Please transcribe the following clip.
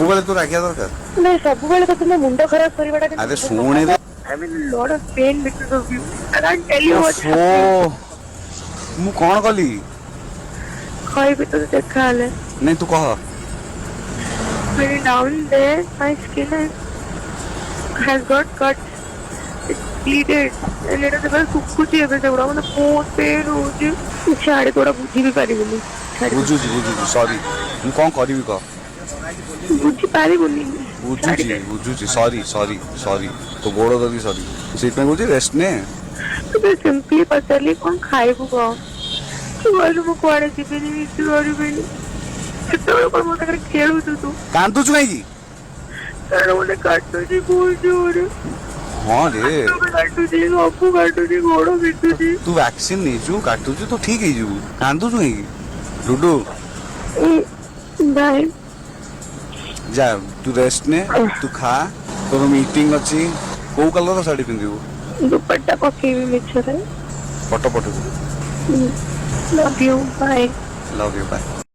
ସବୁବେଳେ तू राखिया दरकार नहीं सब बेले तो तुम मुंड खराब करवाटा अरे शुणी रे I mean lot of pain because of you I can't tell you what's ओफो मु कोन कली खाई भी तो देखा ले नहीं तू कह very down there my skin has got cut it's bleeded and it is very कुछ ଏବେ ସେଗୁଡା ମାନେ ବହୁତ पेन होଉଛି ଛାଡି ତୋड़ा बुझी भी पारिबुनी बुझुची सॉरी मु कोन करबी कह बुझी पारिबुनी बुझुची सॉरी सॉरी सॉरी तो गोड़ दबी सॉरी सीट में बुझी रेस्ट ने तो सिंपली पचारली कौन खाइबु कह तू बोलू मु कुआडे जीबेनी मिस करबेनी केतବେଳେ पर मो तकर खेलु तू कांदु छु की तार मोने काटो जी बोल जोरे हां रे काटो जी अपु काटो जी गोड़ बिटू जी तू वैक्सीन नै छु काटु छु तो ठीक है जु कांदु छु की डुडू बाय जा तू रेस्ट ने तू खा तोर मीटिंग अछि को कलर साड़ी पिंदिबो दुपट्टा पकेबी मिछरे फोटो पठो लव यू बाय बाय